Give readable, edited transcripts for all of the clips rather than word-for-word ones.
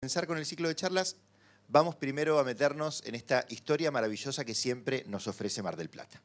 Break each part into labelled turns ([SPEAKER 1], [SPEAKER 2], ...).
[SPEAKER 1] comenzar con el ciclo de charlas, vamos primero a meternos en esta historia maravillosa que siempre nos ofrece Mar del Plata.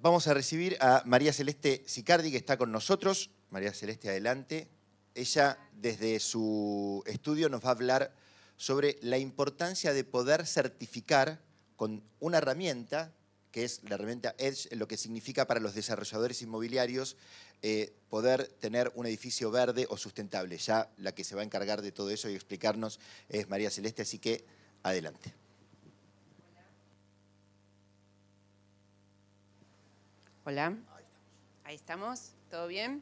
[SPEAKER 1] Vamos a recibir a María Celeste Sicardi, que está con nosotros. María Celeste, adelante. Ella, desde su estudio, nos va a hablar sobre la importancia de poder certificar con una herramienta, que es la herramienta Edge, lo que significa para los desarrolladores inmobiliarios poder tener un edificio verde o sustentable. Ya la que se va a encargar de todo eso y explicarnos es María Celeste, así que adelante.
[SPEAKER 2] Hola, ahí estamos, ¿todo bien?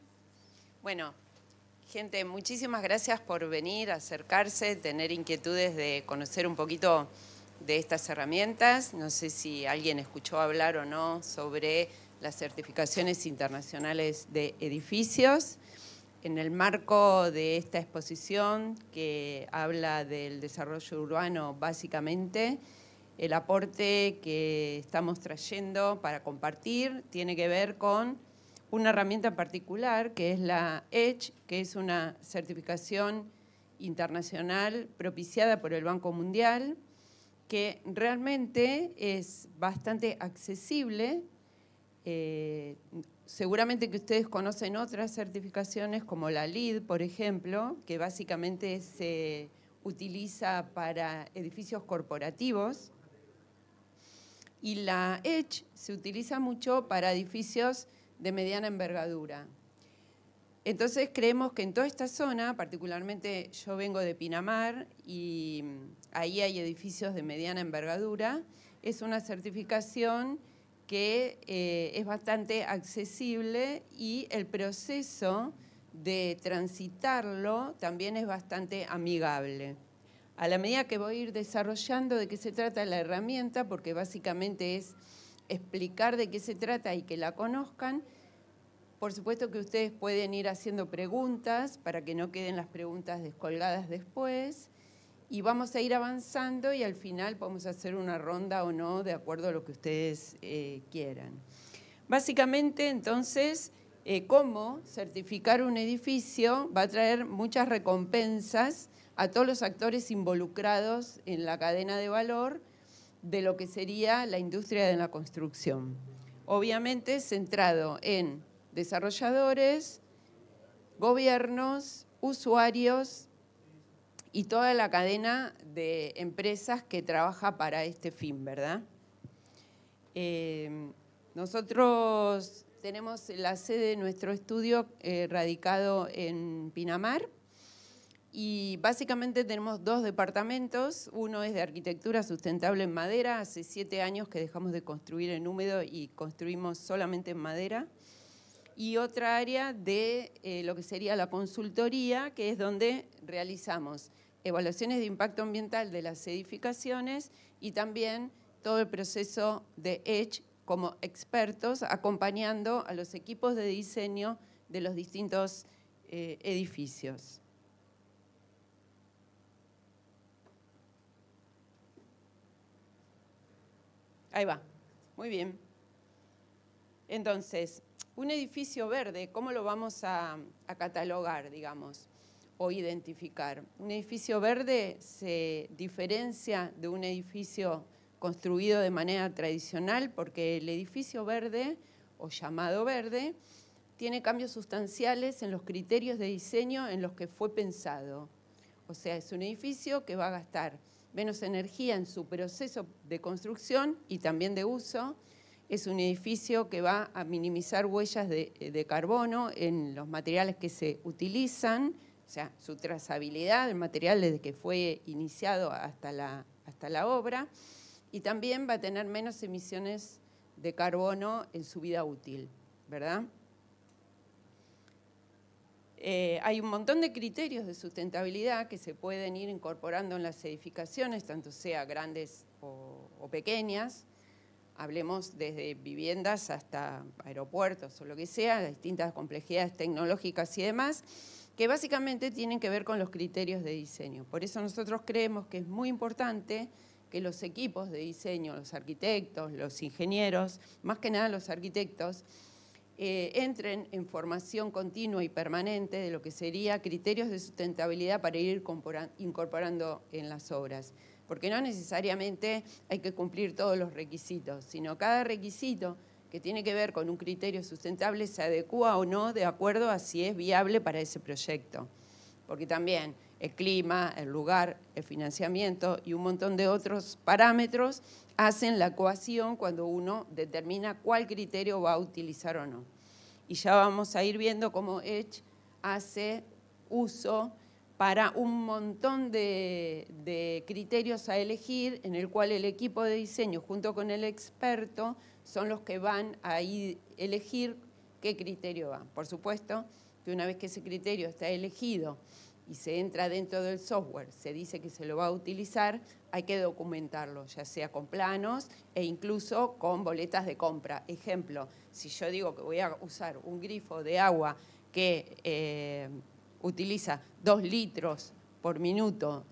[SPEAKER 2] Bueno, gente, muchísimas gracias por venir, acercarse, tener inquietudes de conocer un poquito de estas herramientas. No sé si alguien escuchó hablar o no sobre las certificaciones internacionales de edificios. En el marco de esta exposición que habla del desarrollo urbano básicamente, el aporte que estamos trayendo para compartir tiene que ver con una herramienta en particular, que es la Edge, que es una certificación internacional propiciada por el Banco Mundial, que realmente es bastante accesible. Seguramente que ustedes conocen otras certificaciones como la LEED, por ejemplo, que básicamente se utiliza para edificios corporativos. Y la Edge se utiliza mucho para edificios de mediana envergadura. Entonces creemos que en toda esta zona, particularmente yo vengo de Pinamar y ahí hay edificios de mediana envergadura, es una certificación que es bastante accesible y el proceso de transitarlo también es bastante amigable. A la medida que voy a ir desarrollando de qué se trata la herramienta, porque básicamente es explicar de qué se trata y que la conozcan, por supuesto que ustedes pueden ir haciendo preguntas para que no queden las preguntas descolgadas después, y vamos a ir avanzando y al final podemos hacer una ronda o no de acuerdo a lo que ustedes quieran. Básicamente, entonces, cómo certificar un edificio va a traer muchas recompensas a todos los actores involucrados en la cadena de valor de lo que sería la industria de la construcción. Obviamente centrado en desarrolladores, gobiernos, usuarios y toda la cadena de empresas que trabaja para este fin, ¿verdad? Nosotros tenemos la sede de nuestro estudio radicado en Pinamar. Y básicamente tenemos dos departamentos. Uno es de arquitectura sustentable en madera. Hace 7 años que dejamos de construir en húmedo y construimos solamente en madera. Y otra área de lo que sería la consultoría, que es donde realizamos evaluaciones de impacto ambiental de las edificaciones y también todo el proceso de Edge como expertos, acompañando a los equipos de diseño de los distintos edificios. Ahí va, muy bien. Entonces, un edificio verde, ¿cómo lo vamos a catalogar, digamos, o identificar? Un edificio verde se diferencia de un edificio construido de manera tradicional porque el edificio verde, o llamado verde, tiene cambios sustanciales en los criterios de diseño en los que fue pensado. O sea, es un edificio que va a gastar menos energía en su proceso de construcción y también de uso. Es un edificio que va a minimizar huellas de carbono en los materiales que se utilizan, o sea, su trazabilidad del material desde que fue iniciado hasta la obra, y también va a tener menos emisiones de carbono en su vida útil, ¿verdad? Hay un montón de criterios de sustentabilidad que se pueden ir incorporando en las edificaciones, tanto sea grandes o pequeñas. hablemos desde viviendas hasta aeropuertos o lo que sea, distintas complejidades tecnológicas y demás, que básicamente tienen que ver con los criterios de diseño. Por eso nosotros creemos que es muy importante que los equipos de diseño, los arquitectos, los ingenieros, más que nada los arquitectos, entren en formación continua y permanente de lo que sería criterios de sustentabilidad para ir incorporando en las obras. Porque no necesariamente hay que cumplir todos los requisitos, sino cada requisito que tiene que ver con un criterio sustentable se adecúa o no de acuerdo a si es viable para ese proyecto. Porque también el clima, el lugar, el financiamiento y un montón de otros parámetros hacen la ecuación cuando uno determina cuál criterio va a utilizar o no. Y ya vamos a ir viendo cómo Edge hace uso para un montón de criterios a elegir, en el cual el equipo de diseño junto con el experto son los que van a elegir qué criterio va. Por supuesto que una vez que ese criterio está elegido y se entra dentro del software, se dice que se lo va a utilizar, hay que documentarlo, ya sea con planos e incluso con boletas de compra. Ejemplo, si yo digo que voy a usar un grifo de agua que utiliza 2 litros por minuto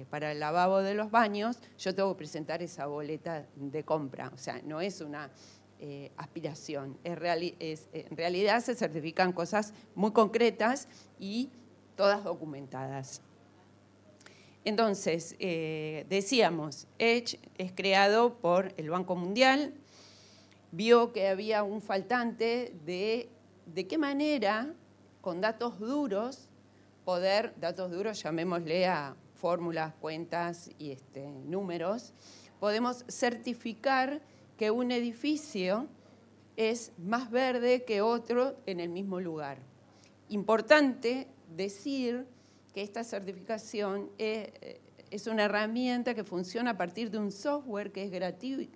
[SPEAKER 2] para el lavabo de los baños, yo tengo que presentar esa boleta de compra. O sea, no es una aspiración. En realidad se certifican cosas muy concretas y todas documentadas. Entonces, decíamos, Edge es creado por el Banco Mundial, vio que había un faltante de qué manera, con datos duros, datos duros, llamémosle a fórmulas, cuentas y números, podemos certificar que un edificio es más verde que otro en el mismo lugar. Importante decir que esta certificación es una herramienta que funciona a partir de un software que es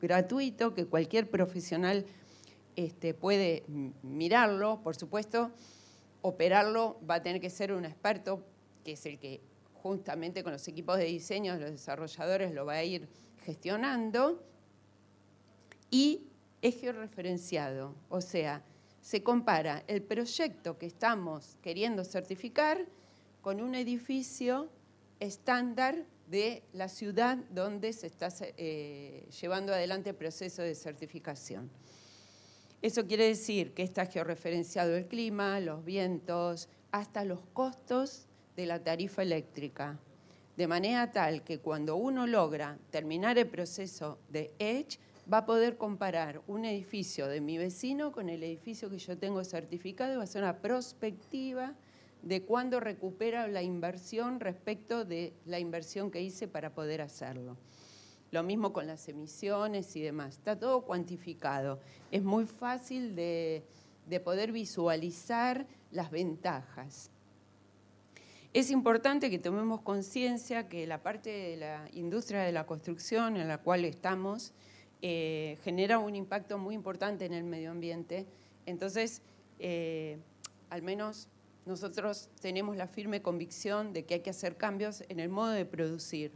[SPEAKER 2] gratuito, que cualquier profesional puede mirarlo. Por supuesto, operarlo va a tener que ser un experto, que es el que justamente con los equipos de diseño, los desarrolladores, lo va a ir gestionando. Y es georreferenciado, o sea, se compara el proyecto que estamos queriendo certificar con un edificio estándar de la ciudad donde se está llevando adelante el proceso de certificación. Eso quiere decir que está georreferenciado el clima, los vientos, hasta los costos de la tarifa eléctrica, de manera tal que cuando uno logra terminar el proceso de Edge, va a poder comparar un edificio de mi vecino con el edificio que yo tengo certificado y va a ser una prospectiva de cuándo recupera la inversión respecto de la inversión que hice para poder hacerlo. Lo mismo con las emisiones y demás. Está todo cuantificado. Es muy fácil de poder visualizar las ventajas. Es importante que tomemos conciencia que la parte de la industria de la construcción en la cual estamos genera un impacto muy importante en el medio ambiente. Entonces, al menos nosotros tenemos la firme convicción de que hay que hacer cambios en el modo de producir.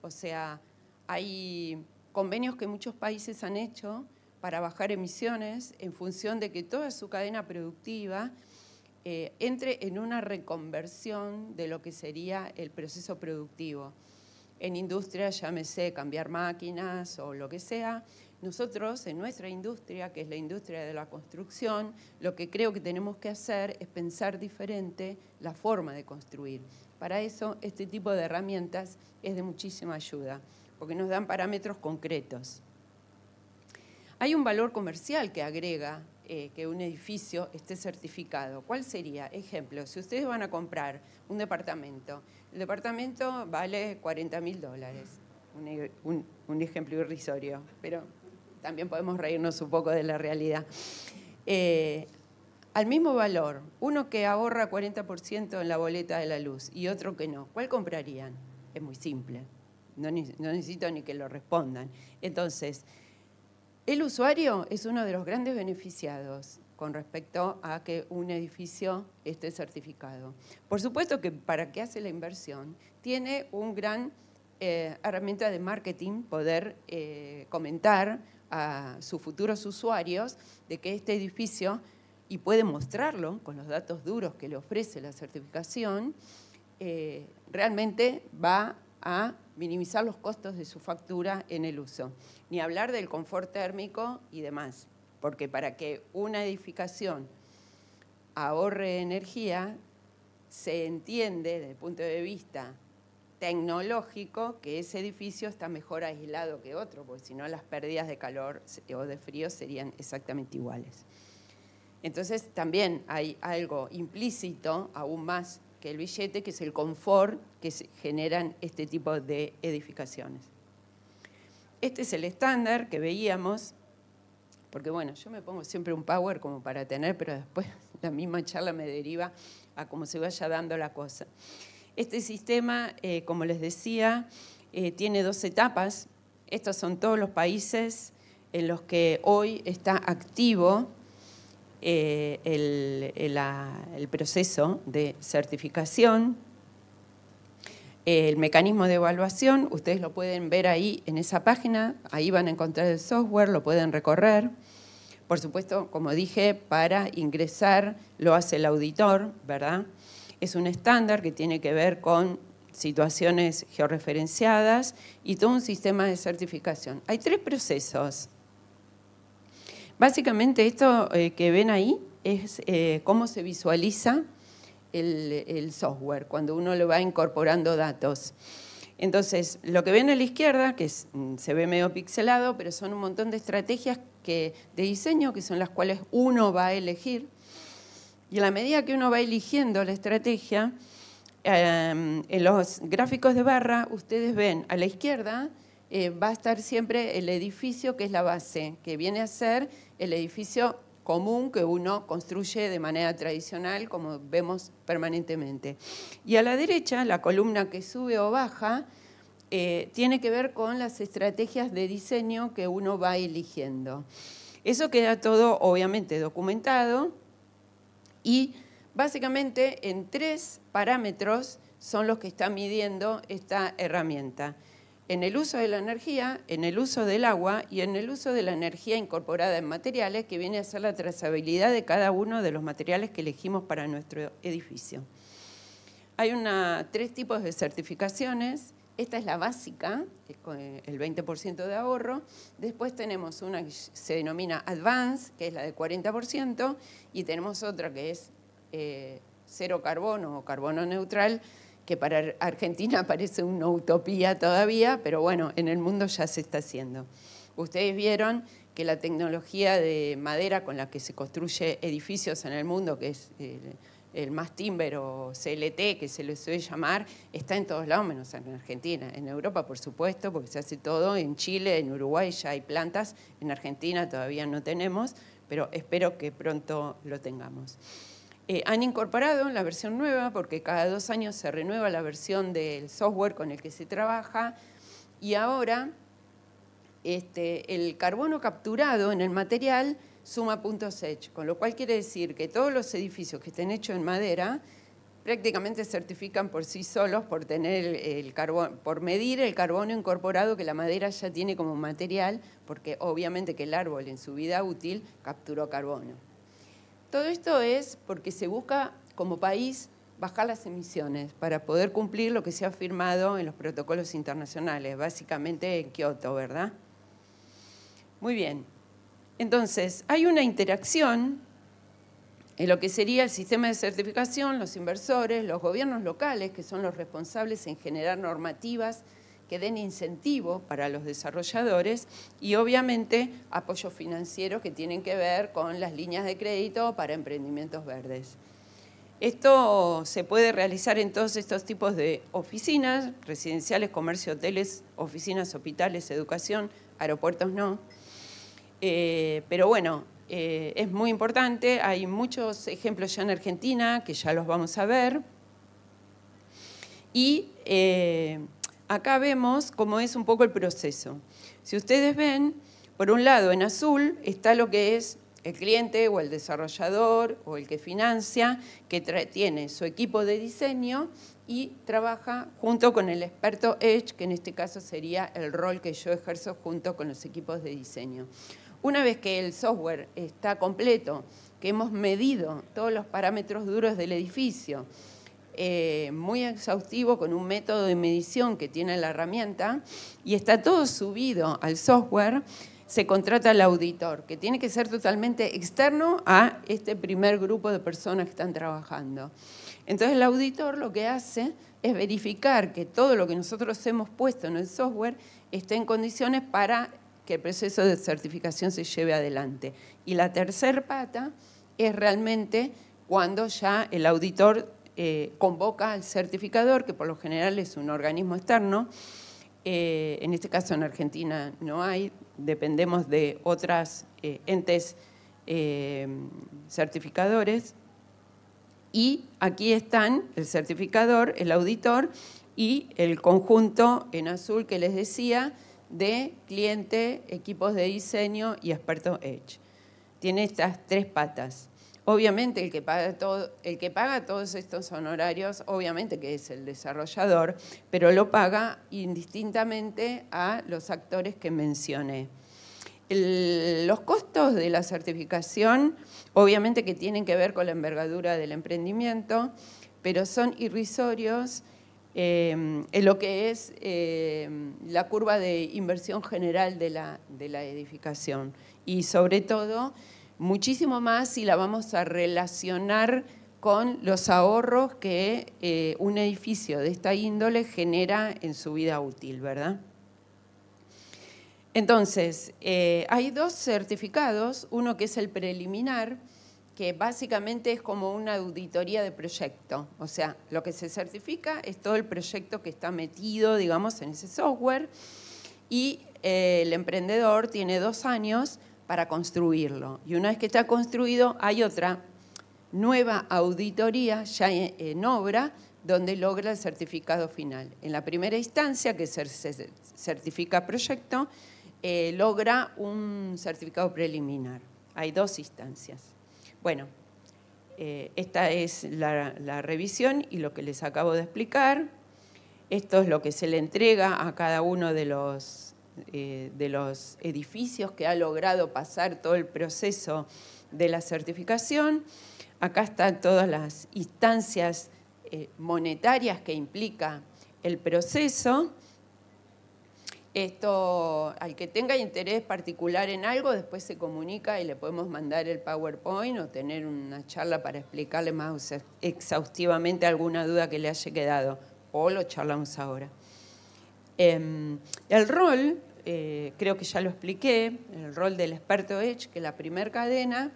[SPEAKER 2] O sea, hay convenios que muchos países han hecho para bajar emisiones en función de que toda su cadena productiva entre en una reconversión de lo que sería el proceso productivo. En industria, llámese cambiar máquinas o lo que sea. Nosotros, en nuestra industria, que es la industria de la construcción, lo que creo que tenemos que hacer es pensar diferente la forma de construir. Para eso, este tipo de herramientas es de muchísima ayuda, porque nos dan parámetros concretos. Hay un valor comercial que agrega que un edificio esté certificado. ¿Cuál sería? Ejemplo, si ustedes van a comprar un departamento, el departamento vale $40.000, un ejemplo irrisorio, pero también podemos reírnos un poco de la realidad. Al mismo valor, uno que ahorra 40% en la boleta de la luz y otro que no, ¿cuál comprarían? Es muy simple, no necesito ni que lo respondan. Entonces, el usuario es uno de los grandes beneficiados con respecto a que un edificio esté certificado. Por supuesto que para que hace la inversión tiene un gran herramienta de marketing, poder comentar a sus futuros usuarios de que este edificio, y puede mostrarlo con los datos duros que le ofrece la certificación, realmente va a minimizar los costos de su factura en el uso. Ni hablar del confort térmico y demás, porque para que una edificación ahorre energía, se entiende desde el punto de vista tecnológico que ese edificio está mejor aislado que otro, porque si no las pérdidas de calor o de frío serían exactamente iguales. Entonces también hay algo implícito, aún más que el billete, que es el confort que se generan este tipo de edificaciones. Este es el estándar que veíamos, porque bueno, yo me pongo siempre un power como para tener, pero después la misma charla me deriva a cómo se vaya dando la cosa. Este sistema, como les decía, tiene 2 etapas. Estos son todos los países en los que hoy está activo el proceso de certificación. El mecanismo de evaluación, ustedes lo pueden ver ahí en esa página, ahí van a encontrar el software, lo pueden recorrer. Por supuesto, como dije, para ingresar lo hace el auditor, ¿verdad? Es un estándar que tiene que ver con situaciones georreferenciadas y todo un sistema de certificación. Hay 3 procesos. Básicamente esto que ven ahí es cómo se visualiza el software cuando uno le va incorporando datos. Entonces, lo que ven a la izquierda, que se ve medio pixelado, pero son un montón de estrategias de diseño que son las cuales uno va a elegir. Y a la medida que uno va eligiendo la estrategia, en los gráficos de barra, ustedes ven a la izquierda, va a estar siempre el edificio que es la base, que viene a ser el edificio común que uno construye de manera tradicional, como vemos permanentemente. Y a la derecha, la columna que sube o baja, tiene que ver con las estrategias de diseño que uno va eligiendo. Eso queda todo, obviamente, documentado y básicamente en 3 parámetros son los que está midiendo esta herramienta. En el uso de la energía, en el uso del agua y en el uso de la energía incorporada en materiales, que viene a ser la trazabilidad de cada uno de los materiales que elegimos para nuestro edificio. Hay 3 tipos de certificaciones. Esta es la básica, con el 20% de ahorro. Después tenemos una que se denomina Advanced, que es la de 40%, y tenemos otra que es cero carbono o carbono neutral, que para Argentina parece una utopía todavía, pero bueno, en el mundo ya se está haciendo. Ustedes vieron que la tecnología de madera con la que se construye edificios en el mundo, que es el mass timber o CLT, que se le suele llamar, está en todos lados, menos en Argentina. En Europa, por supuesto, porque se hace todo. En Chile, en Uruguay ya hay plantas. En Argentina todavía no tenemos, pero espero que pronto lo tengamos. Han incorporado en la versión nueva, porque cada 2 años se renueva la versión del software con el que se trabaja, y ahora el carbono capturado en el material suma puntos Edge, con lo cual quiere decir que todos los edificios que estén hechos en madera prácticamente certifican por sí solos por tener el carbón, por medir el carbono incorporado que la madera ya tiene como material, porque obviamente que el árbol en su vida útil capturó carbono. Todo esto es porque se busca como país bajar las emisiones para poder cumplir lo que se ha firmado en los protocolos internacionales, básicamente en Kioto, ¿verdad? Muy bien. Entonces, hay una interacción en lo que sería el sistema de certificación, los inversores, los gobiernos locales, que son los responsables en generar normativas que den incentivo para los desarrolladores y obviamente apoyos financieros que tienen que ver con las líneas de crédito para emprendimientos verdes. Esto se puede realizar en todos estos tipos de oficinas, residenciales, comercio, hoteles, oficinas, hospitales, educación, aeropuertos no. Pero bueno, es muy importante, hay muchos ejemplos ya en Argentina que ya los vamos a ver. Y acá vemos cómo es un poco el proceso. Si ustedes ven, por un lado en azul está lo que es el cliente o el desarrollador o el que financia, que tiene su equipo de diseño y trabaja junto con el experto Edge, que en este caso sería el rol que yo ejerzo junto con los equipos de diseño. Una vez que el software está completo, que hemos medido todos los parámetros duros del edificio, muy exhaustivo con un método de medición que tiene la herramienta, y está todo subido al software, se contrata al auditor, que tiene que ser totalmente externo a este primer grupo de personas que están trabajando. Entonces el auditor lo que hace es verificar que todo lo que nosotros hemos puesto en el software esté en condiciones para que el proceso de certificación se lleve adelante. Y la tercera pata es realmente cuando ya el auditor convoca al certificador, que por lo general es un organismo externo. En este caso en Argentina no hay, dependemos de otros entes certificadores. Y aquí están el certificador, el auditor y el conjunto en azul que les decía de cliente, equipos de diseño y experto Edge. Tiene estas tres patas. Obviamente el que paga todos estos honorarios, obviamente que es el desarrollador, pero lo paga indistintamente a los actores que mencioné. Los costos de la certificación, obviamente que tienen que ver con la envergadura del emprendimiento, pero son irrisorios en lo que es la curva de inversión general de la edificación. Y sobre todo, muchísimo más si la vamos a relacionar con los ahorros que un edificio de esta índole genera en su vida útil, ¿verdad? Entonces, hay dos certificados, uno que es el preliminar, que básicamente es como una auditoría de proyecto. O sea, lo que se certifica es todo el proyecto que está metido, digamos, en ese software, y el emprendedor tiene 2 años para construirlo. Y una vez que está construido, hay otra nueva auditoría ya en obra, donde logra el certificado final. En la primera instancia, que se certifica proyecto, logra un certificado preliminar. Hay 2 instancias. Bueno, esta es la revisión y lo que les acabo de explicar. Esto es lo que se le entrega a cada uno de los edificios que ha logrado pasar todo el proceso de la certificación. Acá están todas las instancias monetarias que implica el proceso. Esto, al que tenga interés particular en algo, después se comunica y le podemos mandar el PowerPoint o tener una charla para explicarle más exhaustivamente alguna duda que le haya quedado, o lo charlamos ahora. El rol, creo que ya lo expliqué, el rol del experto Edge, que la primera cadena,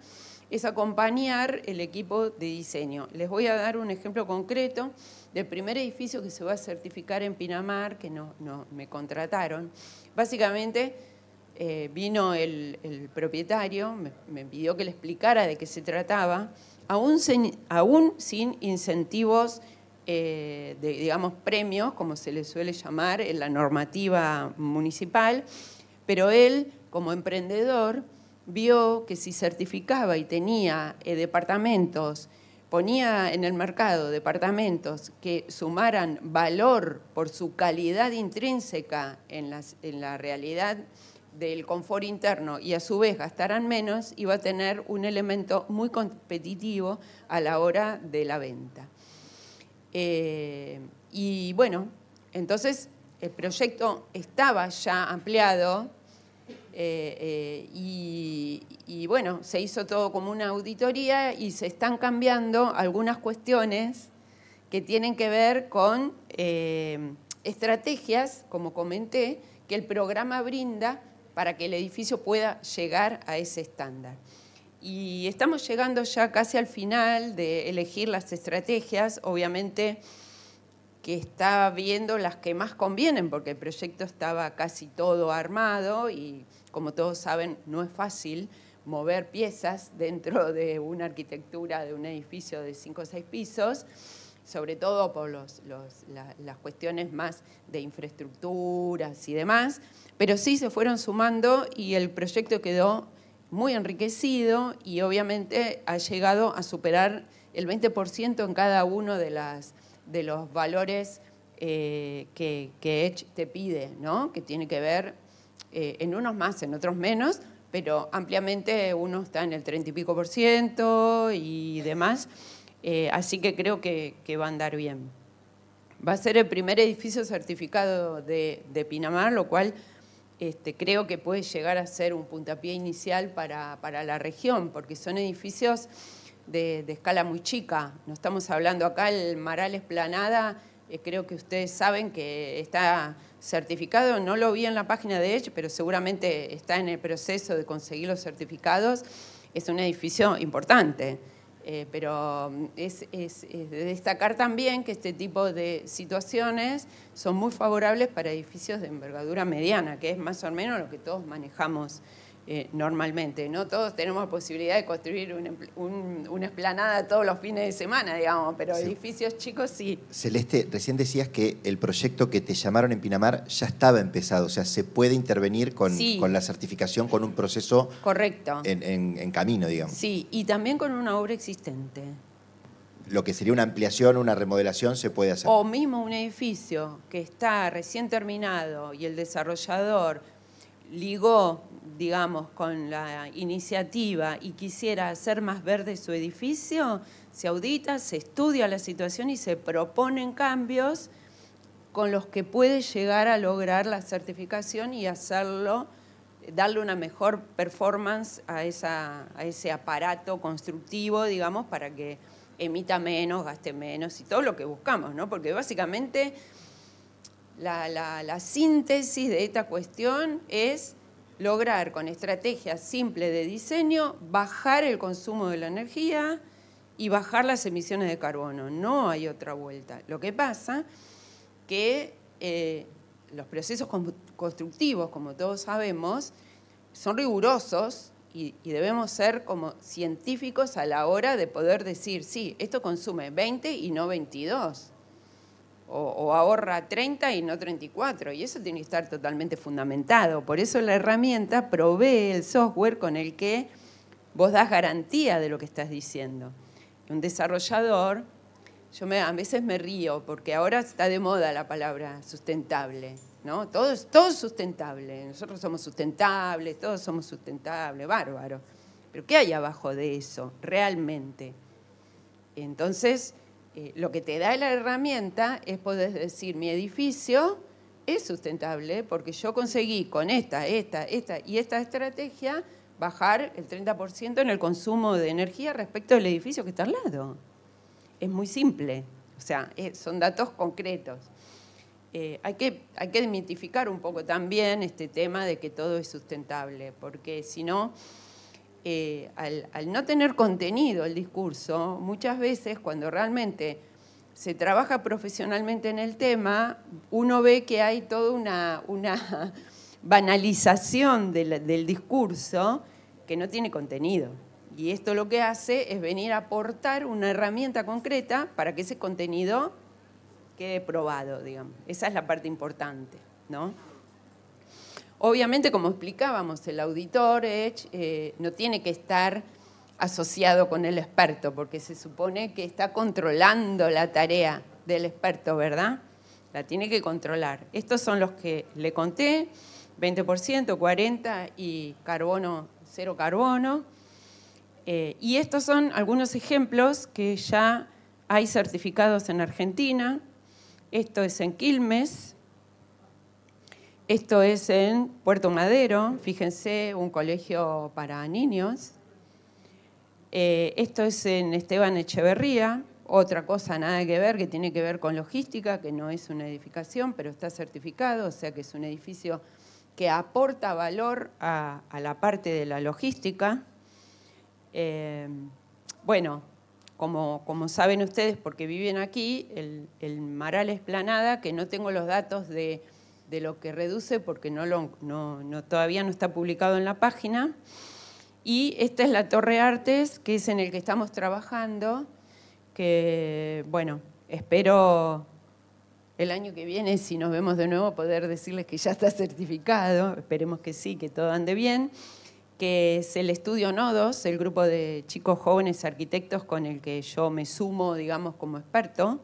[SPEAKER 2] es acompañar el equipo de diseño. Les voy a dar un ejemplo concreto del primer edificio que se va a certificar en Pinamar, que no me contrataron. Básicamente vino el propietario, me pidió que le explicara de qué se trataba, aún sin incentivos, digamos, premios, como se le suele llamar en la normativa municipal, pero él, como emprendedor, vio que si certificaba y tenía departamentos, ponía en el mercado departamentos que sumaran valor por su calidad intrínseca en la realidad del confort interno y a su vez gastaran menos, iba a tener un elemento muy competitivo a la hora de la venta. Y bueno, entonces el proyecto estaba ya ampliado, y bueno, se hizo todo como una auditoría y se están cambiando algunas cuestiones que tienen que ver con estrategias, como comenté, que el programa brinda para que el edificio pueda llegar a ese estándar. Y estamos llegando ya casi al final de elegir las estrategias, obviamente que está viendo las que más convienen, porque el proyecto estaba casi todo armado y, como todos saben, no es fácil mover piezas dentro de una arquitectura de un edificio de 5 o 6 pisos, sobre todo por las cuestiones más de infraestructuras y demás, pero sí se fueron sumando y el proyecto quedó muy enriquecido y obviamente ha llegado a superar el 20% en cada uno de los valores que EDGE te pide, ¿no? Que tiene que ver, en unos más, en otros menos, pero ampliamente uno está en el 30 y pico % y demás, así que creo que va a andar bien. Va a ser el primer edificio certificado de Pinamar, lo cual creo que puede llegar a ser un puntapié inicial para la región, porque son edificios de escala muy chica. No estamos hablando acá, el Maral Esplanada, creo que ustedes saben que está certificado, no lo vi en la página de EDGE, pero seguramente está en el proceso de conseguir los certificados. Es un edificio importante, pero es de destacar también que este tipo de situaciones son muy favorables para edificios de envergadura mediana, que es más o menos lo que todos manejamos normalmente. No todos tenemos posibilidad de construir una explanada todos los fines de semana, digamos, pero sí. Edificios chicos sí.
[SPEAKER 1] Celeste, recién decías que el proyecto que te llamaron en Pinamar ya estaba empezado, o sea, se puede intervenir con la certificación, con un proceso
[SPEAKER 2] correcto
[SPEAKER 1] en camino, digamos.
[SPEAKER 2] Sí, y también con una obra existente.
[SPEAKER 1] Lo que sería una ampliación, una remodelación, se puede hacer.
[SPEAKER 2] O mismo un edificio que está recién terminado y el desarrollador ligó, digamos, con la iniciativa y quisiera hacer más verde su edificio, se audita, se estudia la situación y se proponen cambios con los que puede llegar a lograr la certificación y hacerlo, darle una mejor performance a ese aparato constructivo, digamos, para que emita menos, gaste menos y todo lo que buscamos, ¿no? Porque básicamente la síntesis de esta cuestión es lograr con estrategias simples de diseño bajar el consumo de la energía y bajar las emisiones de carbono. No hay otra vuelta. Lo que pasa que los procesos constructivos, como todos sabemos, son rigurosos y debemos ser como científicos a la hora de poder decir, sí, esto consume 20 y no 22. O ahorra 30 y no 34, y eso tiene que estar totalmente fundamentado. Por eso la herramienta provee el software con el que vos das garantía de lo que estás diciendo. Un desarrollador, a veces me río, porque ahora está de moda la palabra sustentable, ¿no? Todo es sustentable, nosotros somos sustentables, todos somos sustentables, bárbaro. Pero ¿qué hay abajo de eso realmente? Entonces, lo que te da la herramienta es poder decir, mi edificio es sustentable porque yo conseguí con esta y esta estrategia bajar el 30% en el consumo de energía respecto del edificio que está al lado. Es muy simple, o sea, son datos concretos. Hay que desmitificar un poco también este tema de que todo es sustentable, porque si no, al no tener contenido el discurso, muchas veces cuando realmente se trabaja profesionalmente en el tema, uno ve que hay toda una banalización del discurso que no tiene contenido. Y esto lo que hace es venir a aportar una herramienta concreta para que ese contenido quede probado, digamos. Esa es la parte importante, ¿no? Obviamente, como explicábamos, el auditor EDGE no tiene que estar asociado con el experto, porque se supone que está controlando la tarea del experto, ¿verdad? La tiene que controlar. Estos son los que le conté, 20%, 40% y carbono, cero carbono. Y estos son algunos ejemplos que ya hay certificados en Argentina. Esto es en Quilmes. Esto es en Puerto Madero, fíjense, un colegio para niños. Esto es en Esteban Echeverría, otra cosa nada que ver, que tiene que ver con logística, que no es una edificación, pero está certificado, o sea que es un edificio que aporta valor a la parte de la logística. Bueno, como saben ustedes, porque viven aquí, el Maral Esplanada, que no tengo los datos de lo que reduce porque todavía no está publicado en la página. Y esta es la Torre Artes, que es en el que estamos trabajando, que, bueno, espero el año que viene, si nos vemos de nuevo, poder decirles que ya está certificado, esperemos que sí, que todo ande bien, que es el estudio Nodos, el grupo de chicos jóvenes arquitectos con el que yo me sumo, digamos, como experto.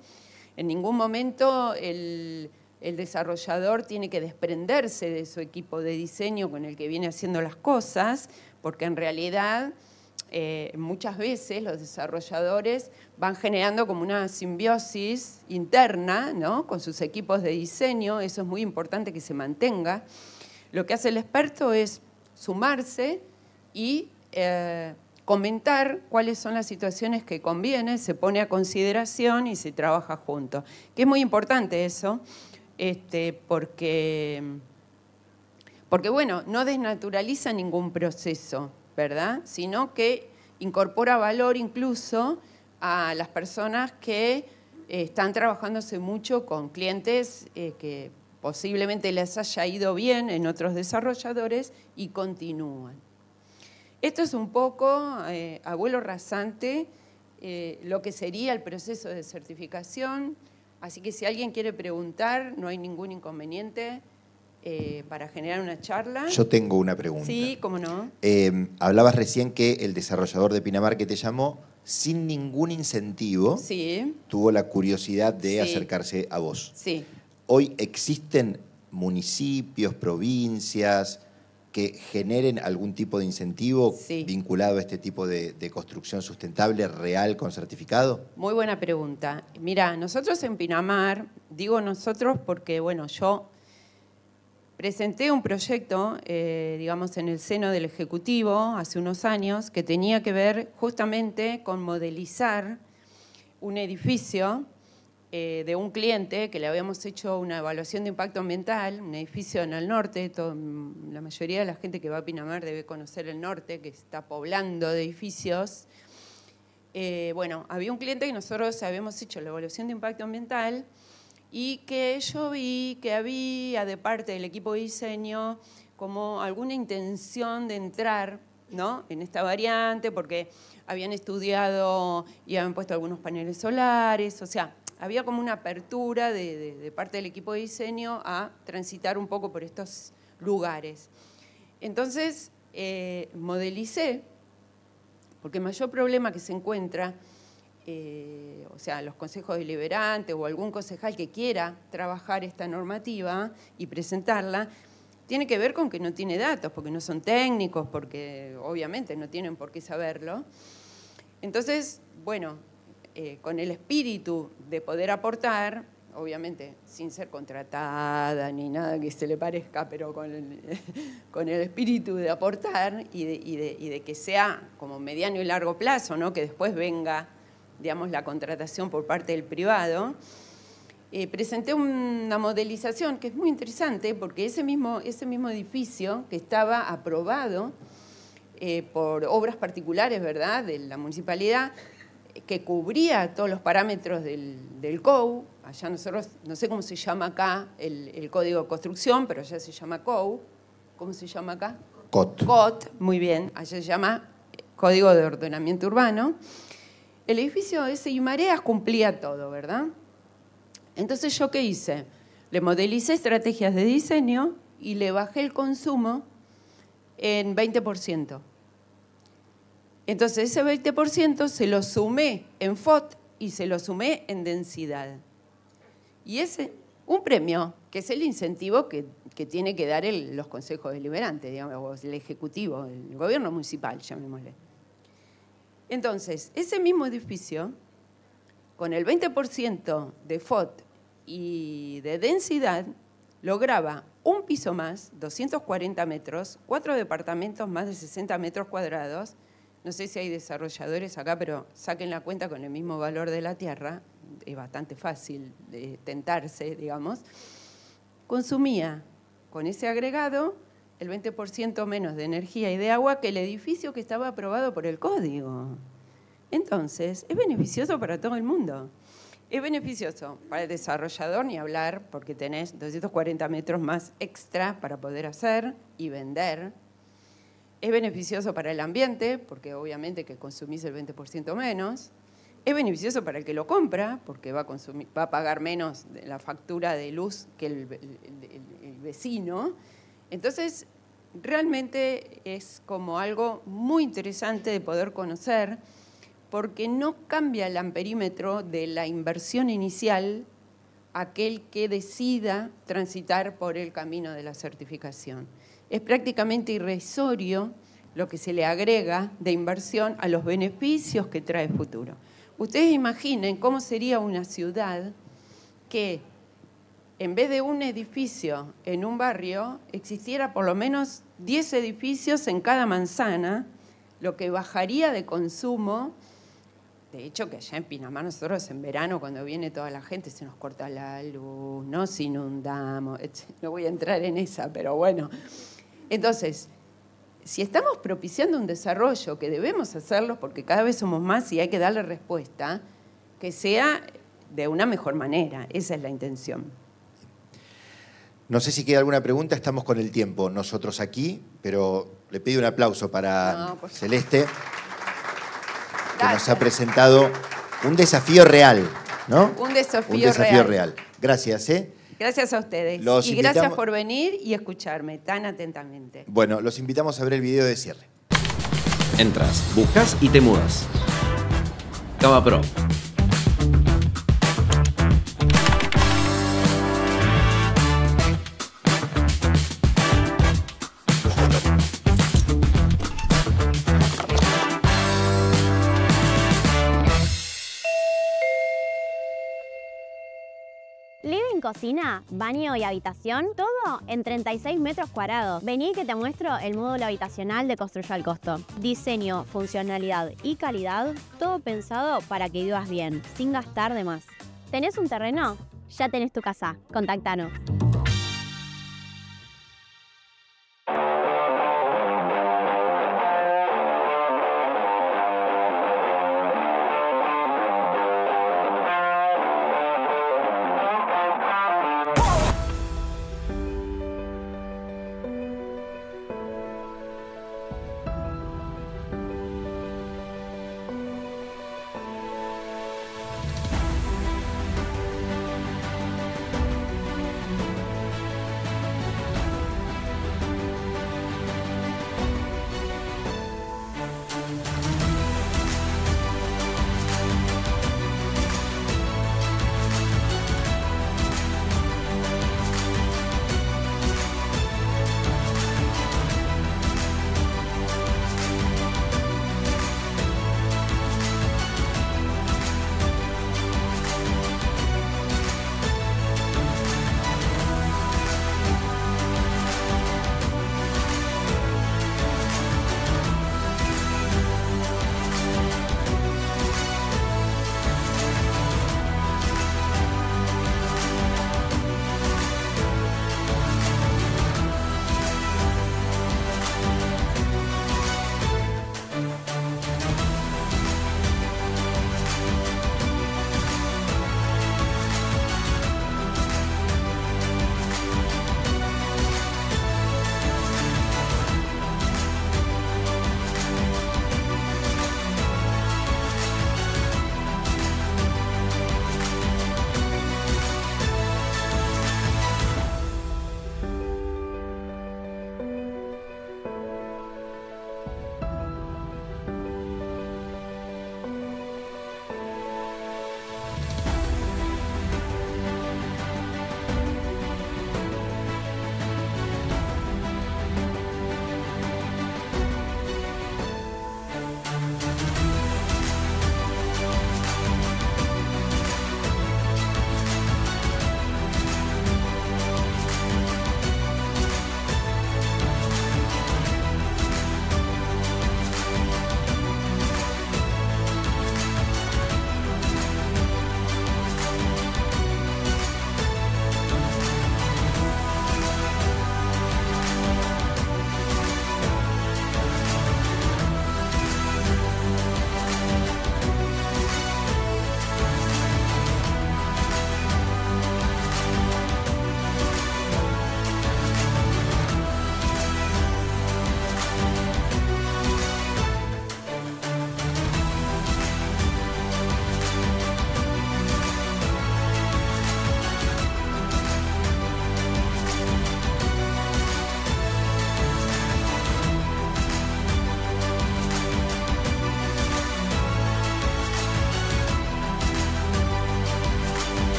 [SPEAKER 2] En ningún momento el desarrollador tiene que desprenderse de su equipo de diseño con el que viene haciendo las cosas, porque en realidad muchas veces los desarrolladores van generando como una simbiosis interna, ¿no?, con sus equipos de diseño. Eso es muy importante que se mantenga. Lo que hace el experto es sumarse y comentar cuáles son las situaciones que conviene, se pone a consideración y se trabaja juntos. Que es muy importante eso, porque bueno, no desnaturaliza ningún proceso, ¿verdad? Sino que incorpora valor incluso a las personas que están trabajándose mucho con clientes que posiblemente les haya ido bien en otros desarrolladores y continúan. Esto es un poco, a vuelo rasante, lo que sería el proceso de certificación. Así que si alguien quiere preguntar, no hay ningún inconveniente para generar una charla.
[SPEAKER 1] Yo tengo una pregunta.
[SPEAKER 2] Sí, cómo no.
[SPEAKER 1] Hablabas recién que el desarrollador de Pinamar que te llamó, sin ningún incentivo,
[SPEAKER 2] sí,
[SPEAKER 1] tuvo la curiosidad de
[SPEAKER 2] sí,
[SPEAKER 1] acercarse a vos.
[SPEAKER 2] Sí.
[SPEAKER 1] Hoy existen municipios, provincias que generen algún tipo de incentivo
[SPEAKER 2] sí,
[SPEAKER 1] vinculado a este tipo de construcción sustentable real con certificado.
[SPEAKER 2] Muy buena pregunta. Mira, nosotros en Pinamar, digo nosotros porque, bueno, yo presenté un proyecto, digamos, en el seno del Ejecutivo hace unos años que tenía que ver justamente con modelizar un edificio de un cliente que le habíamos hecho una evaluación de impacto ambiental, un edificio en el norte. La mayoría de la gente que va a Pinamar debe conocer el norte, que está poblando de edificios. Bueno, había un cliente que nosotros habíamos hecho la evaluación de impacto ambiental y que yo vi que había de parte del equipo de diseño como alguna intención de entrar, ¿no?, en esta variante, porque habían estudiado y habían puesto algunos paneles solares, o sea, había como una apertura de parte del equipo de diseño a transitar un poco por estos lugares. Entonces, modelicé, porque el mayor problema que se encuentra, o sea, los consejos deliberantes o algún concejal que quiera trabajar esta normativa y presentarla, tiene que ver con que no tiene datos, porque no son técnicos, porque obviamente no tienen por qué saberlo. Entonces, bueno, con el espíritu de poder aportar, obviamente sin ser contratada ni nada que se le parezca, pero con el espíritu de aportar y de que sea como mediano y largo plazo, ¿no?, que después venga, digamos, la contratación por parte del privado, presenté una modelización que es muy interesante porque ese mismo edificio que estaba aprobado por obras particulares, ¿verdad?, de la municipalidad, que cubría todos los parámetros del COU. Allá nosotros, no sé cómo se llama acá el código de construcción, pero allá se llama COU. ¿Cómo se llama acá?
[SPEAKER 1] COT.
[SPEAKER 2] COT, muy bien. Allá se llama Código de Ordenamiento Urbano. El edificio ese y Mareas cumplía todo, ¿verdad? Entonces, ¿yo qué hice? Le modelicé estrategias de diseño y le bajé el consumo en 20%. Entonces, ese 20% se lo sumé en FOT y se lo sumé en densidad. Y ese, un premio, que es el incentivo que tiene que dar los consejos deliberantes, digamos, el ejecutivo, el gobierno municipal, llamémosle. Entonces, ese mismo edificio, con el 20% de FOT y de densidad, lograba un piso más, 240 metros, 4 departamentos más de 60 metros cuadrados. No sé si hay desarrolladores acá, pero saquen la cuenta con el mismo valor de la tierra. Es bastante fácil de tentarse, digamos. Consumía con ese agregado el 20% menos de energía y de agua que el edificio que estaba aprobado por el código. Entonces, es beneficioso para todo el mundo. Es beneficioso para el desarrollador, ni hablar, porque tenés 240 metros más extra para poder hacer y vender. Es beneficioso para el ambiente, porque obviamente que consumís el 20% menos. Es beneficioso para el que lo compra, porque va a pagar menos de la factura de luz que el vecino. Entonces, realmente es como algo muy interesante de poder conocer, porque no cambia el amperímetro de la inversión inicial aquel que decida transitar por el camino de la certificación. Es prácticamente irrisorio lo que se le agrega de inversión a los beneficios que trae el futuro. Ustedes imaginen cómo sería una ciudad que en vez de un edificio en un barrio, existiera por lo menos 10 edificios en cada manzana, lo que bajaría de consumo. De hecho, que allá en Pinamar nosotros en verano, cuando viene toda la gente, se nos corta la luz, nos inundamos, no voy a entrar en esa, pero bueno. Entonces, si estamos propiciando un desarrollo, que debemos hacerlo porque cada vez somos más y hay que darle respuesta, que sea de una mejor manera, esa es la intención.
[SPEAKER 1] No sé si queda alguna pregunta, estamos con el tiempo nosotros aquí, pero le pido un aplauso para Celeste, que nos ha presentado un desafío real, ¿no?
[SPEAKER 2] Un desafío real.
[SPEAKER 1] Gracias, ¿eh?
[SPEAKER 2] Gracias a ustedes. Y gracias por venir y escucharme tan atentamente.
[SPEAKER 1] Bueno, los invitamos a ver el video de cierre.
[SPEAKER 3] Entras, buscas y te mudas. Cava Pro.
[SPEAKER 4] Living, cocina, baño y habitación, todo en 36 metros cuadrados. Vení que te muestro el módulo habitacional de Construyo al Costo. Diseño, funcionalidad y calidad, todo pensado para que vivas bien, sin gastar de más. ¿Tenés un terreno? Ya tenés tu casa. Contactanos.